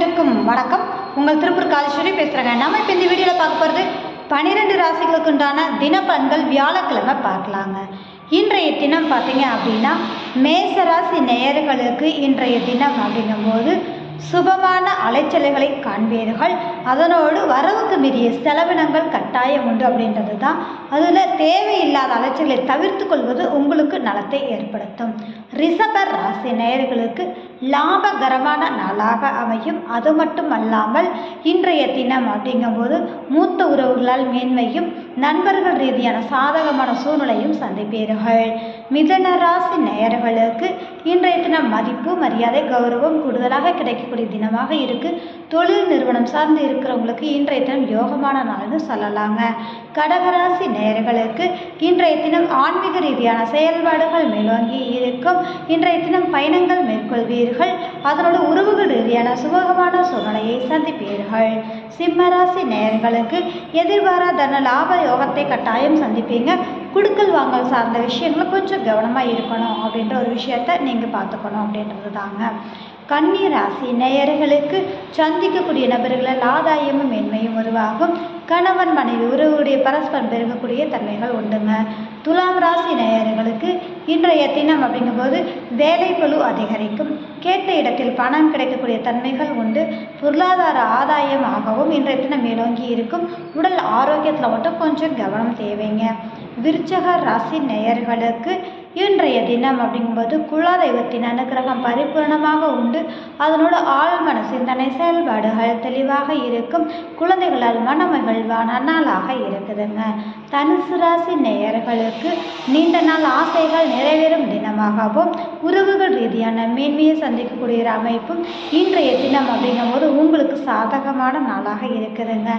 அனைவருக்கும் வணக்கம். உங்கள் திருப்பூர் காலேஸ்வரி பேசுகிறேங்க. நம்ம இப்போ இந்த வீடியோவில் பார்க்க போகிறது 12 ராசிகளுக்கு உண்டான தினப்பலன்கள் வியாழக்கிழமை பார்க்கலாங்க. இன்றைய தினம் பார்த்தீங்க அப்படின்னா மேசராசி நேயர்களுக்கு இன்றைய தினம் அப்படிங்கும்போது சுபமான அலைச்சல்களை காண்பீர்கள். அதனோடு வரவுக்கு மீறிய செலவினங்கள் கட்டாயம் உண்டு அப்படின்றது தான். அதில் தேவையில்லாத அலைச்சல்களை தவிர்த்து கொள்வது உங்களுக்கு நலத்தை ஏற்படுத்தும். ரிஷப ராசி நேயர்களுக்கு லாபகரமான நாளாக அமையும். அது மட்டும் அல்லாமல் இன்றைய தினம் அப்படிங்கும்போது மூத்த உறவுகளால் மேன்மையும் நண்பர்கள் ரீதியான சாதகமான சூழ்நிலையும் சந்திப்பீர்கள். மிதுன ராசி நேயர்களுக்கு இன்றைய தினம் மதிப்பு மரியாதை கௌரவம் கூடுதலாக கிடைக்கக்கூடிய தினமாக இருக்கு. தொழில் நிறுவனம் சார்ந்து இருக்கிறவங்களுக்கு இன்றைய தினம் யோகமான நாள்னு சொல்லலாங்க. கடகராசி நேயர்களுக்கு இன்றைய தினம் ஆன்மீக ரீதியான செயல்பாடுகள் மேலோங்கி இருக்கும். இன்றைய தினம் பயணங்கள் மேற்கொள்வீர்கள். அதனோட உறவுகள் ரீதியான சுமூகமான சூழ்நிலையை சந்திப்பீர்கள். சிம்மராசி நேயர்களுக்கு எதிர்பாராத லாப யோகத்தை கட்டாயம் சந்திப்பீங்க. குடுக்கல் வாங்கல் சார்ந்த விஷயங்களை கொஞ்சம் கவனமாக இருக்கணும் அப்படின்ற ஒரு விஷயத்த நீங்கள் பார்த்துக்கணும் அப்படின்றது தாங்க. கன்னி ராசி நேயர்களுக்கு சந்திக்கக்கூடிய நபர்களால் ஆதாயமும் மேன்மையும் உருவாகும். கணவன் மனைவி உறவுடைய பரஸ்பரம் பெருகக்கூடிய தன்மைகள் உண்டுங்க. துலாம் ராசி நேயர்களுக்கு இன்றைய தினம் அப்படிங்கும்போது வேலை பளு அதிகரிக்கும். கேட்ட இடத்தில் பணம் கிடைக்கக்கூடிய தன்மைகள் உண்டு. பொருளாதார ஆதாயமாகவும் இன்றைய தினம் மேலோங்கி இருக்கும். உடல் ஆரோக்கியத்தில் மட்டும் கொஞ்சம் கவனம் தேவைங்க. விருச்சக ராசி நேயர்களுக்கு இன்றைய தினம் அப்படிங்கும்போது குலதெய்வத்தின் அனுகிரகம் பரிபூர்ணமாக உண்டு. அதனோட ஆழ்மன சிந்தனை செயல்பாடுகள் தெளிவாக இருக்கும். குழந்தைகளால் மனமகிழ்வான நாளாக இருக்குதுங்க. தனுசு ராசி நேயர்களுக்கு நீண்ட நாள் ஆசைகள் நிறைவேறும் தினமாகவும் உறவுகள் ரீதியான மேன்மையை சந்திக்கக்கூடிய அமைப்பும் இன்றைய தினம் அப்படிங்கும்போது உங்களுக்கு சாதகமான நாளாக இருக்குதுங்க.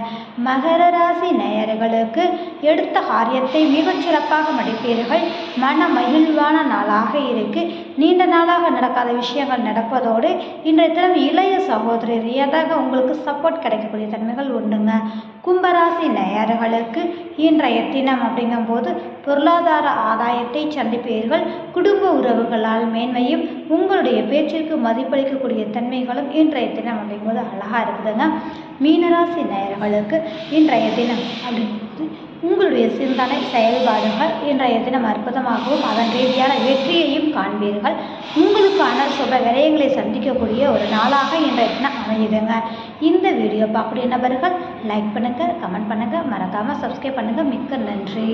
மகர ராசி நேயர்களுக்கு எடுத்த காரியத்தை மிகச்சிறப்பாக முடிப்பீர்கள். மன மகிழ்வான நாளாக இருக்கு. நீண்ட நாளாக நடக்காத விஷயங்கள் நடப்பதோடு இன்றைய தினம் இளைய சகோதரி ரீதியாக உங்களுக்கு சப்போர்ட் கிடைக்கக்கூடிய தன்மைகள் உண்டுங்க. கும்பராசி நேயர்களுக்கு இன்றைய தினம் அப்படிங்கும்போது பொருளாதார ஆதாயத்தை சந்திப்பீர்கள். குடும்ப உறவுகளால் மேன்மையும் உங்களுடைய பேச்சிற்கு மதிப்பளிக்கக்கூடிய தன்மைகளும் இன்றைய தினம் அப்படிங்கும்போது அழகாக இருக்குதுங்க. மீனராசி நேயர்களுக்கு இன்றைய தினம் அப்படிங்கும்போது உங்களுடைய சிந்தனை செயல்பாடுகள் இன்றைய தினம் அற்புதமாகவும் அதன் ரீதியான வெற்றியையும் காண்பீர்கள். உங்களுக்கான சுப விரயங்களை சந்திக்கக்கூடிய ஒரு நாளாக இன்றைய தினம் அமையுதுங்க. இந்த வீடியோ பார்க்கக்கூடிய நபர்கள் லைக் பண்ணுங்கள், கமெண்ட் பண்ணுங்கள், மறக்காமல் சப்ஸ்கிரைப் பண்ணுங்கள். மிக்க நன்றி.